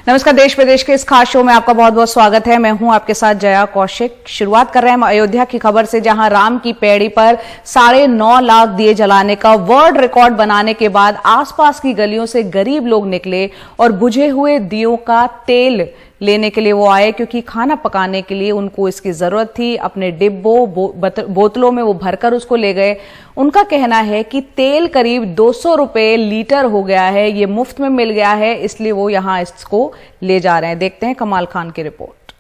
नमस्कार, देश प्रदेश के इस खास शो में आपका बहुत बहुत स्वागत है। मैं हूं आपके साथ जया कौशिक। शुरुआत कर रहे हैं हम अयोध्या की खबर से, जहां राम की पैड़ी पर 9.5 लाख दिए जलाने का वर्ल्ड रिकॉर्ड बनाने के बाद आसपास की गलियों से गरीब लोग निकले और बुझे हुए दियों का तेल लेने के लिए वो आए, क्योंकि खाना पकाने के लिए उनको इसकी जरूरत थी। अपने डिब्बों बोतलों में वो भरकर उसको ले गए। उनका कहना है कि तेल करीब 200 रुपए लीटर हो गया है, ये मुफ्त में मिल गया है, इसलिए वो यहां इसको ले जा रहे हैं। देखते हैं कमाल खान की रिपोर्ट।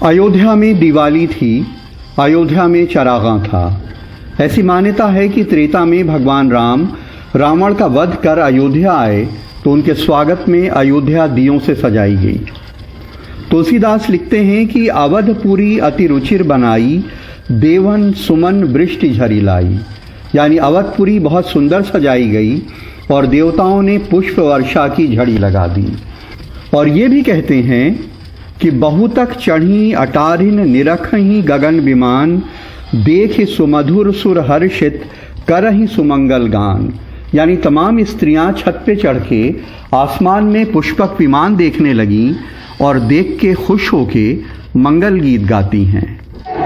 अयोध्या में दिवाली थी, अयोध्या में चरागां था। ऐसी मान्यता है कि त्रेता में भगवान राम रावण का वध कर अयोध्या आए तो उनके स्वागत में अयोध्या दियों से सजाई गई। तुलसीदास लिखते हैं कि अवधपुरी अति रुचिर बनाई, देवन सुमन वृष्टि झरी लाई। यानी अवधपुरी बहुत सुंदर सजाई गई और देवताओं ने पुष्प वर्षा की झड़ी लगा दी। और ये भी कहते हैं कि बहुतक चढ़ी अटारिन निरखही गगन विमान, देख सुमधुर सुर हर्षित करहि सुमंगल गान। यानी तमाम स्त्रियां छत पे चढ़ के आसमान में पुष्पक विमान देखने लगी और देख के खुश होके मंगल गीत गाती हैं।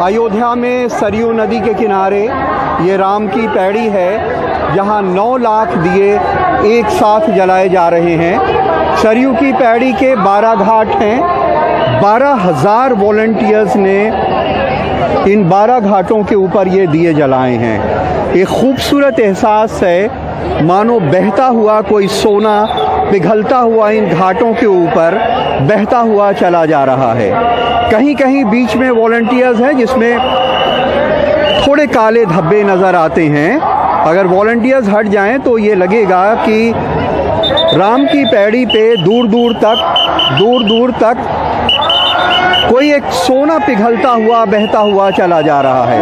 अयोध्या में सरयू नदी के किनारे ये राम की पैड़ी है, जहां 9 लाख दिए एक साथ जलाए जा रहे हैं। सरयू की पैड़ी के 12 घाट हैं। 12,000 वॉलंटियर्स ने इन 12 घाटों के ऊपर ये दिए जलाए हैं। एक खूबसूरत एहसास है, मानो बहता हुआ कोई सोना पिघलता हुआ इन घाटों के ऊपर बहता हुआ चला जा रहा है। कहीं कहीं बीच में वॉलंटियर्स हैं जिसमें थोड़े काले धब्बे नज़र आते हैं। अगर वॉलंटियर्स हट जाएं तो ये लगेगा कि राम की पैड़ी पे दूर दूर तक कोई एक सोना पिघलता हुआ बहता हुआ चला जा रहा है।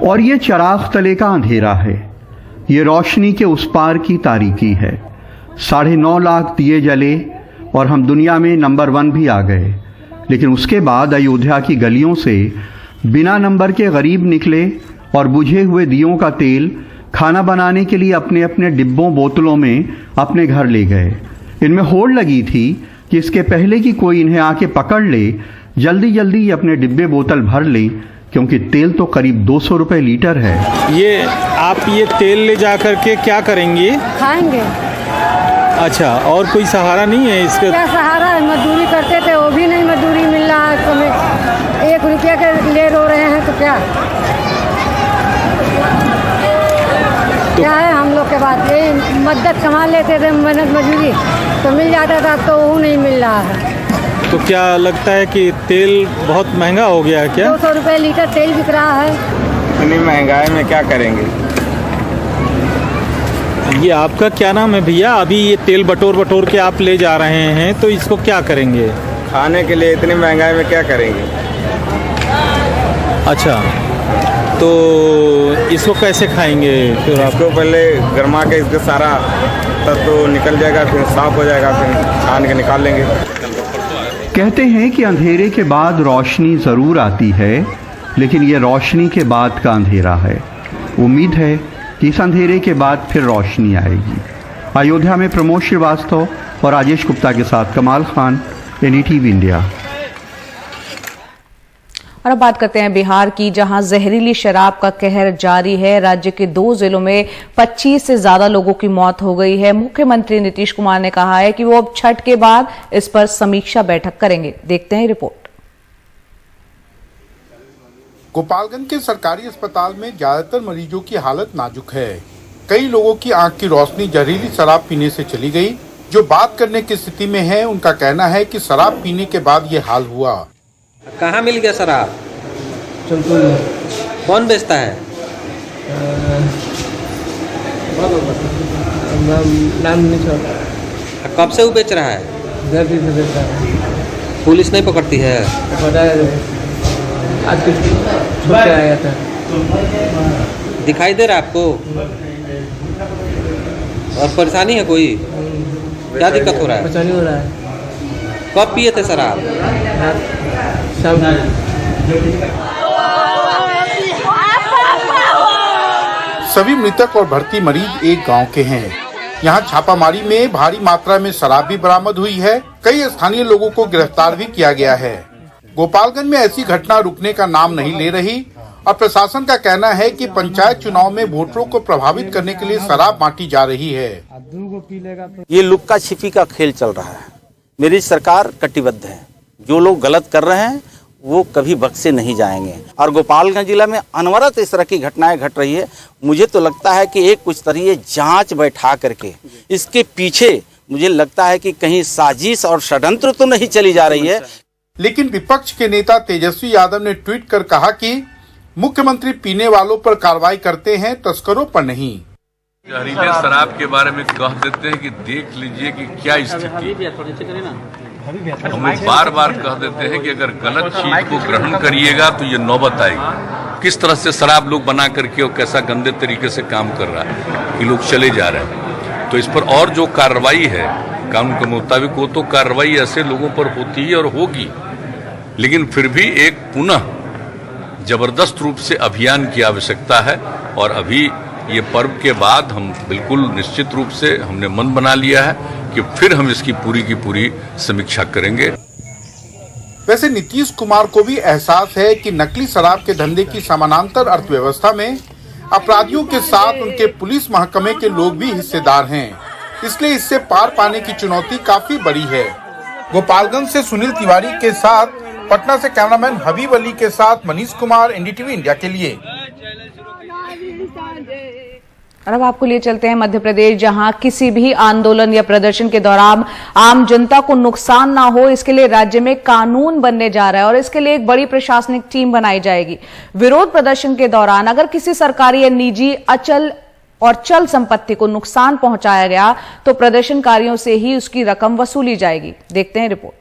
और ये चिराग तले का अंधेरा है, ये रोशनी के उस पार की तारीकी है। 9.5 लाख दिए जले और हम दुनिया में नंबर 1 भी आ गए। लेकिन उसके बाद अयोध्या की गलियों से बिना नंबर के गरीब निकले और बुझे हुए दियों का तेल खाना बनाने के लिए अपने अपने डिब्बों बोतलों में अपने घर ले गए। इनमें होड़ लगी थी कि इसके पहले कि कोई इन्हें आके पकड़ ले, जल्दी जल्दी अपने डिब्बे बोतल भर लें, क्योंकि तेल तो करीब 200 रुपए लीटर है। ये आप ये तेल ले जा करके क्या करेंगे? खाएंगे। अच्छा, और कोई सहारा नहीं है इसके? क्या सहारा है? मजदूरी करते थे, वो भी नहीं मजदूरी मिल रहा है। तो 1 रुपया के लिए रो रहे हैं, तो क्या क्या है हम लोग के बाद? ये मदद कमा लेते थे, मेहनत मजदूरी तो मिल जाता था, तो वो नहीं मिल रहा है। तो क्या लगता है कि तेल बहुत महंगा हो गया है क्या? 200 रुपये लीटर तेल बिक रहा है। इतनी महंगाई में क्या करेंगे? ये आपका क्या नाम है भैया? अभी ये तेल बटोर के आप ले जा रहे हैं, तो इसको क्या करेंगे? खाने के लिए इतनी महंगाई में क्या करेंगे? अच्छा, तो इसको कैसे खाएंगे फिर आप? इसको पहले गरमा के इसका सारा तत्व निकल जाएगा, फिर साफ हो जाएगा, फिर छान के निकाल लेंगे। कहते हैं कि अंधेरे के बाद रोशनी ज़रूर आती है, लेकिन ये रोशनी के बाद का अंधेरा है। उम्मीद है कि इस अंधेरे के बाद फिर रोशनी आएगी। अयोध्या में प्रमोद श्रीवास्तव और राजेश गुप्ता के साथ कमाल खान, NDTV इंडिया। और अब बात करते हैं बिहार की, जहां जहरीली शराब का कहर जारी है। राज्य के 2 जिलों में 25 से ज्यादा लोगों की मौत हो गई है। मुख्यमंत्री नीतीश कुमार ने कहा है कि वो अब छठ के बाद इस पर समीक्षा बैठक करेंगे। देखते हैं रिपोर्ट। गोपालगंज के सरकारी अस्पताल में ज्यादातर मरीजों की हालत नाजुक है। कई लोगों की आंख की रोशनी जहरीली शराब पीने से चली गई। जो बात करने की स्थिति में है, उनका कहना है कि शराब पीने के बाद ये हाल हुआ। कहाँ मिल गया शराब? कौन बेचता है? नाम नहीं छोड़ा। कब से वो बेच रहा है? पुलिस नहीं पकड़ती है? आज छूट आया था। दिखाई दे रहा है आपको? और परेशानी है कोई? क्या दिक्कत हो रहा है? परेशानी हो रहा है। कब पिए थे शराब? सभी मृतक और भर्ती मरीज एक गांव के हैं। यहाँ छापामारी में भारी मात्रा में शराब भी बरामद हुई है। कई स्थानीय लोगों को गिरफ्तार भी किया गया है। गोपालगंज में ऐसी घटना रुकने का नाम नहीं ले रही और प्रशासन का कहना है कि पंचायत चुनाव में वोटरों को प्रभावित करने के लिए शराब बांटी जा रही है। ये लुक्का छिपी का खेल चल रहा है। मेरी सरकार कटिबद्ध है। जो लोग गलत कर रहे हैं वो कभी बख्शे नहीं जाएंगे। और गोपालगंज जिला में अनवरत इस तरह की घटनाएं घट रही है। मुझे तो लगता है कि एक कुछ तरह जांच बैठा करके इसके पीछे मुझे लगता है कि कहीं साजिश और षड्यंत्र तो नहीं चली जा रही है। लेकिन विपक्ष के नेता तेजस्वी यादव ने ट्वीट कर कहा कि मुख्यमंत्री पीने वालों पर कार्रवाई करते हैं, तस्करों पर नहीं। जहरीले शराब के बारे में कह देते हैं कि देख लीजिए कि क्या स्थिति। हम बार बार कह देते हैं कि अगर गलत चीज को ग्रहण करिएगा तो ये नौबत आएगी। किस तरह से शराब लोग बना करके और कैसा गंदे तरीके से काम कर रहा है कि लोग चले जा रहे हैं। तो इस पर और जो कार्रवाई है कानून के मुताबिक वो तो कार्रवाई ऐसे लोगों पर होती है और होगी, लेकिन फिर भी एक पुनः जबरदस्त रूप से अभियान की आवश्यकता है। और अभी ये पर्व के बाद हम बिल्कुल निश्चित रूप से हमने मन बना लिया है कि फिर हम इसकी पूरी की पूरी समीक्षा करेंगे। वैसे नीतीश कुमार को भी एहसास है कि नकली शराब के धंधे की समानांतर अर्थव्यवस्था में अपराधियों के साथ उनके पुलिस महकमे के लोग भी हिस्सेदार हैं। इसलिए इससे पार पाने की चुनौती काफी बड़ी है। गोपालगंज से सुनील तिवारी के साथ, पटना से कैमरामैन हबीब अली के साथ मनीष कुमार, एनडीटीवी इंडिया के लिए। और अब आपको लिए चलते हैं मध्य प्रदेश, जहां किसी भी आंदोलन या प्रदर्शन के दौरान आम जनता को नुकसान ना हो, इसके लिए राज्य में कानून बनने जा रहा है और इसके लिए एक बड़ी प्रशासनिक टीम बनाई जाएगी। विरोध प्रदर्शन के दौरान अगर किसी सरकारी या निजी अचल और चल संपत्ति को नुकसान पहुंचाया गया तो प्रदर्शनकारियों से ही उसकी रकम वसूली जाएगी। देखते हैं रिपोर्ट।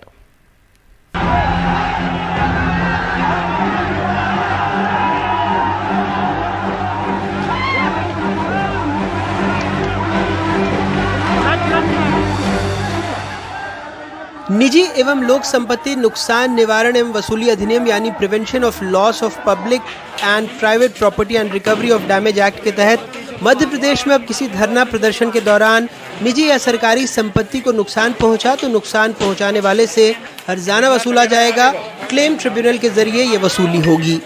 निजी एवं लोक संपत्ति नुकसान निवारण एवं वसूली अधिनियम यानी prevention of loss of public and private property and recovery of damage act के तहत मध्य प्रदेश में अब किसी धरना प्रदर्शन के दौरान निजी या सरकारी संपत्ति को नुकसान पहुंचा तो नुकसान पहुंचाने वाले से हर्जाना वसूला जाएगा। क्लेम ट्रिब्यूनल के जरिए ये वसूली होगी।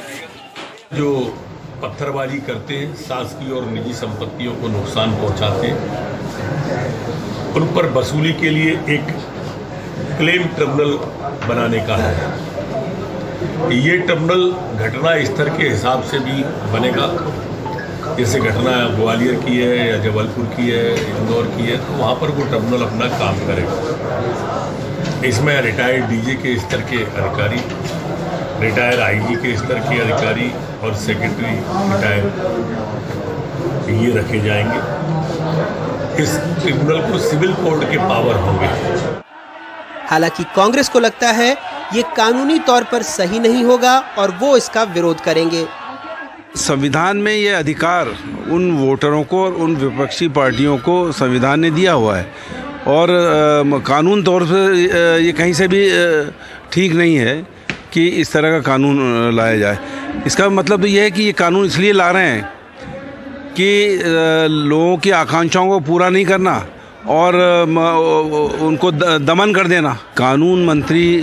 जो पत्थरबाजी करते हैं, शासकीय और निजी संपत्तियों को नुकसान पहुंचाते हैं, उन पर वसूली के लिए एक क्लेम ट्रिब्यूनल बनाने का है। ये ट्रिब्यूनल घटना स्तर के हिसाब से भी बनेगा। जैसे घटना ग्वालियर की है या जबलपुर की है, इंदौर की है, तो वहाँ पर वो ट्रिब्यूनल अपना काम करेगा। इसमें रिटायर्ड डीजी के स्तर के अधिकारी, रिटायर्ड आईजी के स्तर के अधिकारी और सेक्रेटरी रिटायर्ड ये रखे जाएंगे। इस ट्रिब्यूनल को सिविल कोर्ट के पावर होंगे। हालांकि कांग्रेस को लगता है ये कानूनी तौर पर सही नहीं होगा और वो इसका विरोध करेंगे। संविधान में ये अधिकार उन वोटरों को और उन विपक्षी पार्टियों को संविधान ने दिया हुआ है और कानून तौर पर ये कहीं से भी ठीक नहीं है कि इस तरह का कानून लाया जाए। इसका मतलब ये है कि ये कानून इसलिए ला रहे हैं कि लोगों की आकांक्षाओं को पूरा नहीं करना और उनको दमन कर देना। कानून मंत्री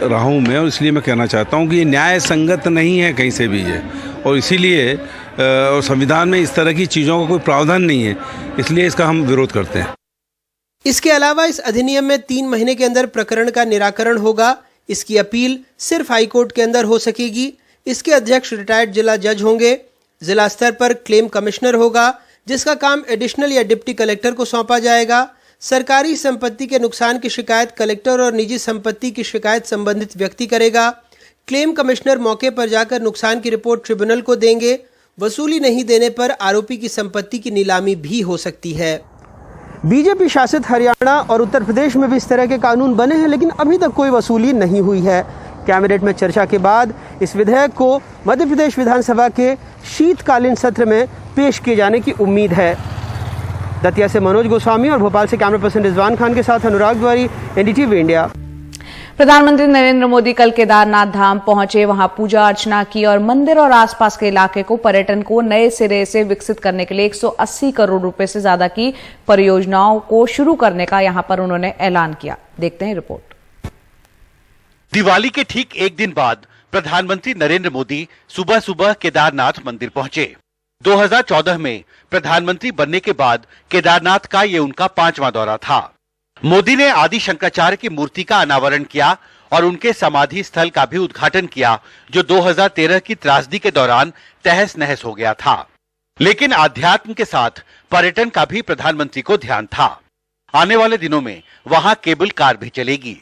रहा हूँ मैं और इसलिए मैं कहना चाहता हूँ कि ये न्याय संगत नहीं है कहीं से भी ये, और इसीलिए और संविधान में इस तरह की चीज़ों का कोई प्रावधान नहीं है, इसलिए इसका हम विरोध करते हैं। इसके अलावा इस अधिनियम में 3 महीने के अंदर प्रकरण का निराकरण होगा। इसकी अपील सिर्फ हाईकोर्ट के अंदर हो सकेगी। इसके अध्यक्ष रिटायर्ड जिला जज होंगे। जिला स्तर पर क्लेम कमिश्नर होगा जिसका काम एडिशनल या डिप्टी कलेक्टर को सौंपा जाएगा। सरकारी संपत्ति के नुकसान की शिकायत कलेक्टर और निजी संपत्ति की शिकायत संबंधित व्यक्ति करेगा। क्लेम कमिश्नर मौके पर जाकर नुकसान की रिपोर्ट ट्रिब्यूनल को देंगे। वसूली नहीं देने पर आरोपी की संपत्ति की नीलामी भी हो सकती है। बीजेपी शासित हरियाणा और उत्तर प्रदेश में भी इस तरह के कानून बने हैं, लेकिन अभी तक कोई वसूली नहीं हुई है। कैबिनेट में चर्चा के बाद इस विधेयक को मध्य प्रदेश विधानसभा के शीतकालीन सत्र में पेश किए जाने की उम्मीद है। दतिया से मनोज गोस्वामी और भोपाल से कैमरा पर्सन रिजवान खान के साथ अनुराग द्वारी, एनडीटीवी इंडिया। प्रधानमंत्री नरेंद्र मोदी कल केदारनाथ धाम पहुंचे, वहां पूजा अर्चना की और मंदिर और आसपास के इलाके को पर्यटन को नए सिरे से विकसित करने के लिए 180 करोड़ रुपए से ज्यादा की परियोजनाओं को शुरू करने का यहां पर उन्होंने ऐलान किया। देखते हैं रिपोर्ट। दिवाली के ठीक एक दिन बाद प्रधानमंत्री नरेंद्र मोदी सुबह सुबह केदारनाथ मंदिर पहुंचे। 2014 में प्रधानमंत्री बनने के बाद केदारनाथ का ये उनका 5वां दौरा था। मोदी ने आदि शंकराचार्य की मूर्ति का अनावरण किया और उनके समाधि स्थल का भी उद्घाटन किया, जो 2013 की त्रासदी के दौरान तहस नहस हो गया था। लेकिन आध्यात्म के साथ पर्यटन का भी प्रधानमंत्री को ध्यान था। आने वाले दिनों में वहां केबल कार भी चलेगी।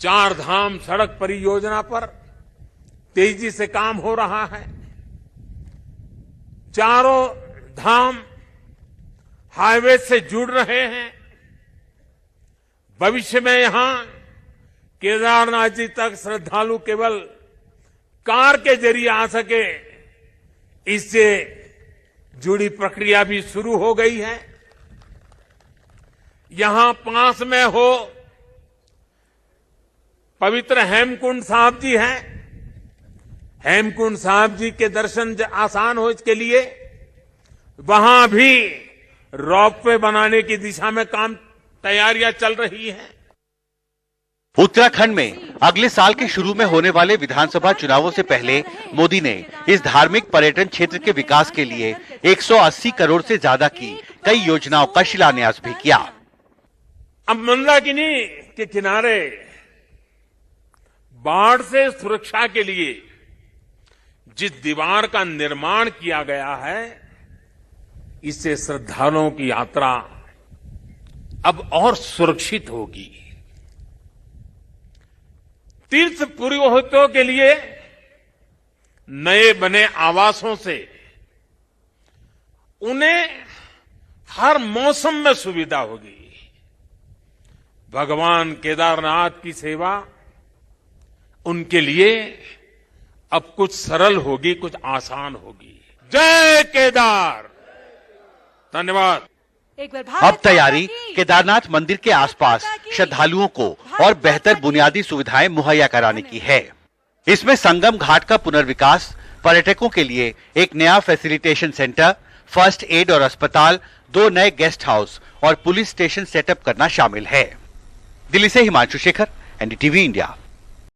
4 धाम सड़क परियोजना पर तेजी से काम हो रहा है। चारों धाम हाईवे से जुड़ रहे हैं। भविष्य में यहां केदारनाथ जी तक श्रद्धालु केवल कार के जरिए आ सके, इससे जुड़ी प्रक्रिया भी शुरू हो गई है। यहां पास में हो पवित्र हेमकुंड साहब जी हैं। हेमकुंड साहब जी के दर्शन आसान हो, इसके लिए वहां भी रोपवे बनाने की दिशा में तैयारियां चल रही हैं। उत्तराखंड में अगले साल के शुरू में होने वाले विधानसभा चुनावों से पहले मोदी ने इस धार्मिक पर्यटन क्षेत्र के विकास के लिए 180 करोड़ से ज्यादा की कई योजनाओं का शिलान्यास भी किया। अब मंदाकिनी के किनारे बाढ़ से सुरक्षा के लिए जिस दीवार का निर्माण किया गया है, इससे श्रद्धालुओं की यात्रा अब और सुरक्षित होगी। तीर्थ पुरोहितों के लिए नए बने आवासों से उन्हें हर मौसम में सुविधा होगी। भगवान केदारनाथ की सेवा उनके लिए अब कुछ सरल होगी, कुछ आसान होगी। जय केदार। धन्यवाद। अब तैयारी केदारनाथ मंदिर के आसपास श्रद्धालुओं को और बेहतर बुनियादी सुविधाएं मुहैया कराने की है। इसमें संगम घाट का पुनर्विकास, पर्यटकों के लिए एक नया फैसिलिटेशन सेंटर, फर्स्ट एड और अस्पताल, 2 नए गेस्ट हाउस और पुलिस स्टेशन सेटअप करना शामिल है। दिल्ली से हिमांशु शेखर, एनडीटीवी इंडिया।